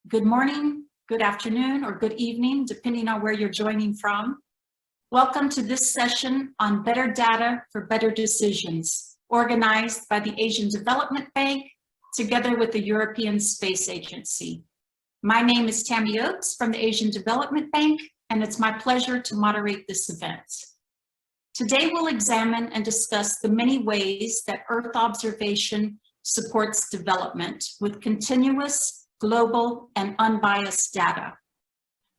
Good morning, good afternoon, or good evening, depending on where you're joining from. Welcome to this session on Better Data for Better Decisions, organized by the Asian Development Bank, together with the European Space Agency. My name is Tammy from the Asian Development Bank, and it's my pleasure to moderate this event. Today, we'll examine and discuss the many ways that Earth observation supports development with continuous, global, and unbiased data.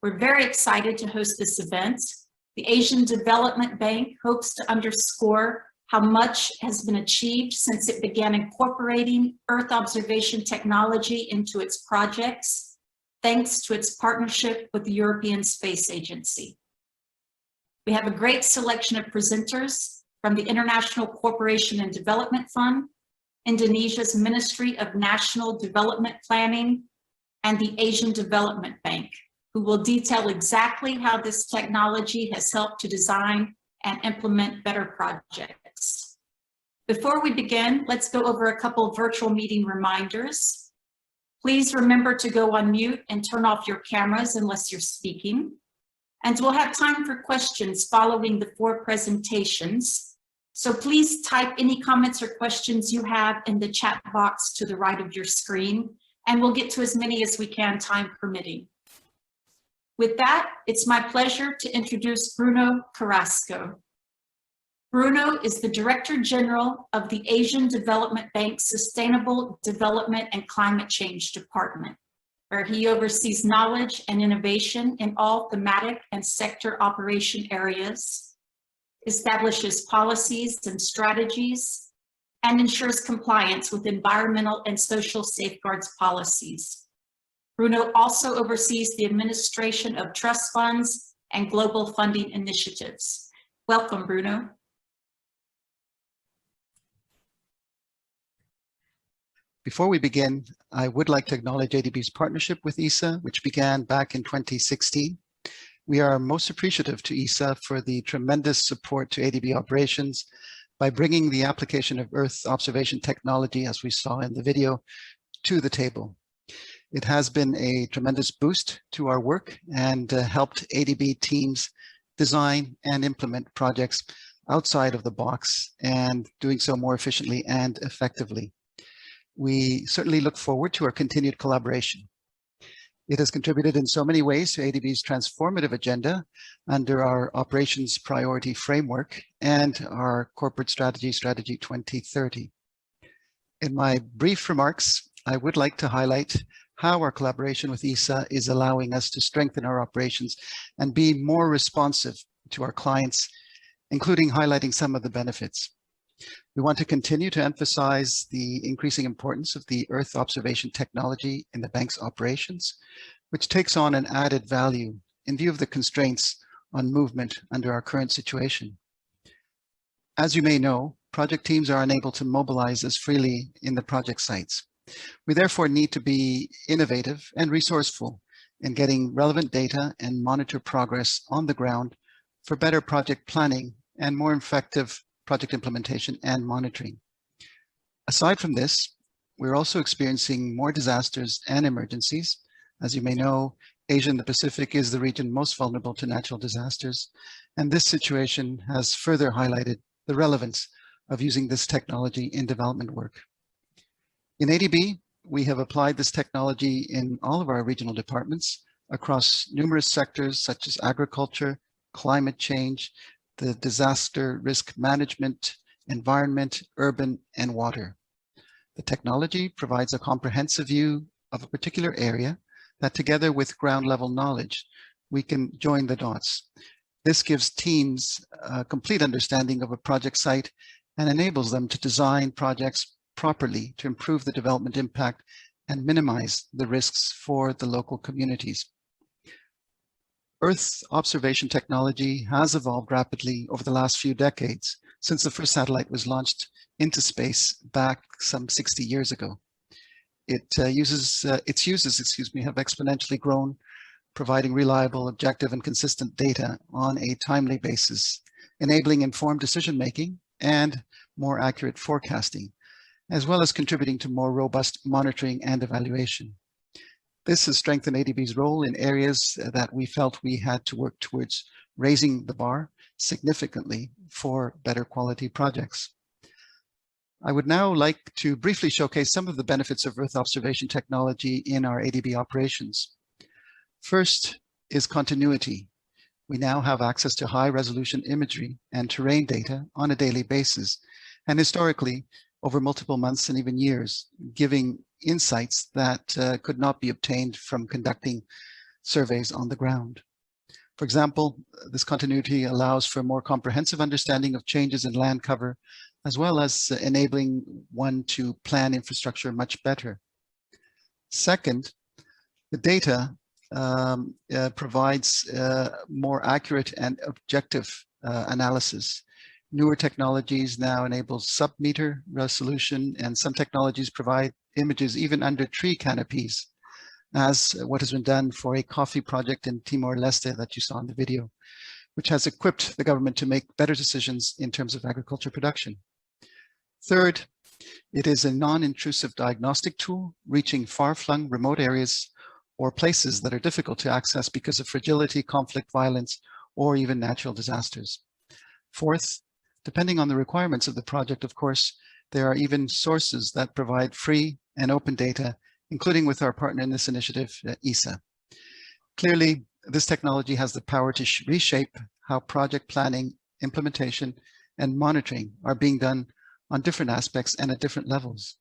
We're very excited to host this event. The Asian Development Bank hopes to underscore how much has been achieved since it began incorporating Earth observation technology into its projects, thanks to its partnership with the European Space Agency. We have a great selection of presenters from the International Cooperation and Development Fund, Indonesia's Ministry of National Development Planning, and the Asian Development Bank, who will detail exactly how this technology has helped to design and implement better projects. Before we begin, let's go over a couple of virtual meeting reminders. Please remember to go on mute and turn off your cameras unless you're speaking. And we'll have time for questions following the 4 presentations. So please type any comments or questions you have in the chat box to the right of your screen, and we'll get to as many as we can, time permitting. With that, it's my pleasure to introduce Bruno Carrasco. Bruno is the Director General of the Asian Development Bank's Sustainable Development and Climate Change Department, where he oversees knowledge and innovation in all thematic and sector operation areas, establishes policies and strategies, and ensures compliance with environmental and social safeguards policies. Bruno also oversees the administration of trust funds and global funding initiatives. Welcome, Bruno. Before we begin, I would like to acknowledge ADB's partnership with ESA, which began back in 2016. We are most appreciative to ESA for the tremendous support to ADB operations by bringing the application of Earth observation technology, as we saw in the video, to the table. It has been a tremendous boost to our work and helped ADB teams design and implement projects outside of the box and doing so more efficiently and effectively. We certainly look forward to our continued collaboration. It has contributed in so many ways to ADB's transformative agenda under our operations priority framework and our corporate strategy 2030. In my brief remarks, I would like to highlight how our collaboration with ESA is allowing us to strengthen our operations and be more responsive to our clients, including highlighting some of the benefits. We want to continue to emphasize the increasing importance of the Earth observation technology in the bank's operations, which takes on an added value in view of the constraints on movement under our current situation. As you may know, project teams are unable to mobilize as freely in the project sites. We therefore need to be innovative and resourceful in getting relevant data and monitor progress on the ground for better project planning and more effective project implementation and monitoring. Aside from this, we're also experiencing more disasters and emergencies. As you may know, Asia and the Pacific is the region most vulnerable to natural disasters, and this situation has further highlighted the relevance of using this technology in development work. In ADB, we have applied this technology in all of our regional departments across numerous sectors such as agriculture, climate change, the disaster risk management, environment, urban, and water. The technology provides a comprehensive view of a particular area that, together with ground level knowledge, we can join the dots. This gives teams a complete understanding of a project site and enables them to design projects properly to improve the development impact and minimize the risks for the local communities. Earth observation technology has evolved rapidly over the last few decades since the first satellite was launched into space back some 60 years ago. Its uses have exponentially grown, providing reliable, objective, and consistent data on a timely basis, enabling informed decision-making and more accurate forecasting, as well as contributing to more robust monitoring and evaluation. This has strengthened ADB's role in areas that we felt we had to work towards raising the bar significantly for better quality projects. I would now like to briefly showcase some of the benefits of Earth observation technology in our ADB operations. First is continuity. We now have access to high-resolution imagery and terrain data on a daily basis, and historically, over multiple months and even years, giving insights that could not be obtained from conducting surveys on the ground. For example, this continuity allows for a more comprehensive understanding of changes in land cover, as well as enabling one to plan infrastructure much better. Second, the data provides more accurate and objective analysis. Newer technologies now enable sub-meter resolution, and some technologies provide images even under tree canopies, as what has been done for a coffee project in Timor-Leste that you saw in the video, which has equipped the government to make better decisions in terms of agriculture production. Third, it is a non-intrusive diagnostic tool reaching far-flung remote areas or places that are difficult to access because of fragility, conflict, violence, or even natural disasters. Fourth, depending on the requirements of the project, of course, there are even sources that provide free and open data, including with our partner in this initiative, ESA. Clearly, this technology has the power to reshape how project planning, implementation, and monitoring are being done on different aspects and at different levels.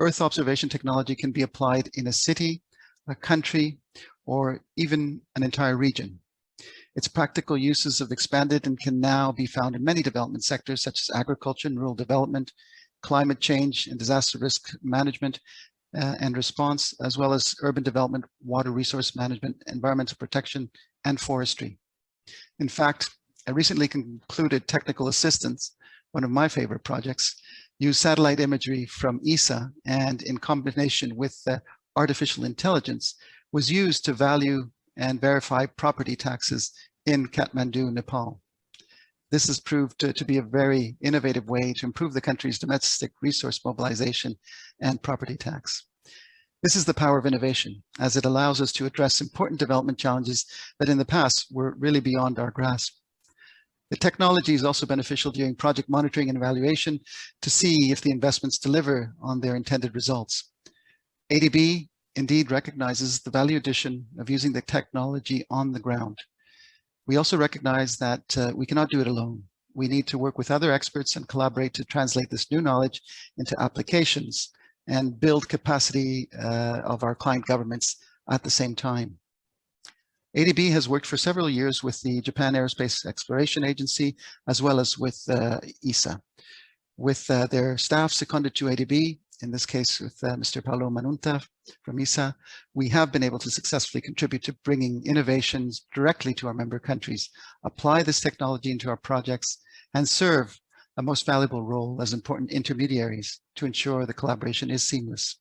Earth observation technology can be applied in a city, a country, or even an entire region. Its practical uses have expanded and can now be found in many development sectors such as agriculture and rural development, climate change and disaster risk management and response, as well as urban development, water resource management, environmental protection, and forestry. In fact, I recently concluded technical assistance, one of my favorite projects, used satellite imagery from ESA and in combination with artificial intelligence was used to value and verify property taxes in Kathmandu, Nepal. This has proved to be a very innovative way to improve the country's domestic resource mobilization and property tax. This is the power of innovation, as it allows us to address important development challenges that in the past were really beyond our grasp. The technology is also beneficial during project monitoring and evaluation to see if the investments deliver on their intended results. ADB indeed recognizes the value addition of using the technology on the ground. We also recognize that we cannot do it alone. We need to work with other experts and collaborate to translate this new knowledge into applications and build capacity of our client governments at the same time. ADB has worked for several years with the Japan Aerospace Exploration Agency, as well as with ESA. With their staff seconded to ADB, in this case with Mr. Paulo Manunta from ESA, we have been able to successfully contribute to bringing innovations directly to our member countries, apply this technology into our projects, and serve a most valuable role as important intermediaries to ensure the collaboration is seamless.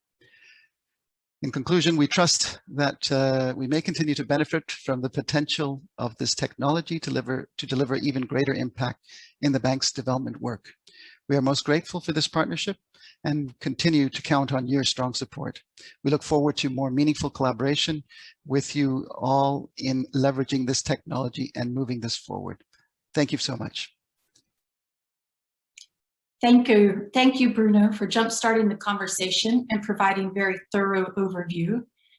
In conclusion, we trust that we may continue to benefit from the potential of this technology to deliver even greater impact in the bank's development work. We are most grateful for this partnership and continue to count on your strong support. We look forward to more meaningful collaboration with you all in leveraging this technology and moving this forward. Thank you so much. Thank you. Thank you, Bruno, for jumpstarting the conversation and providing very thorough overview.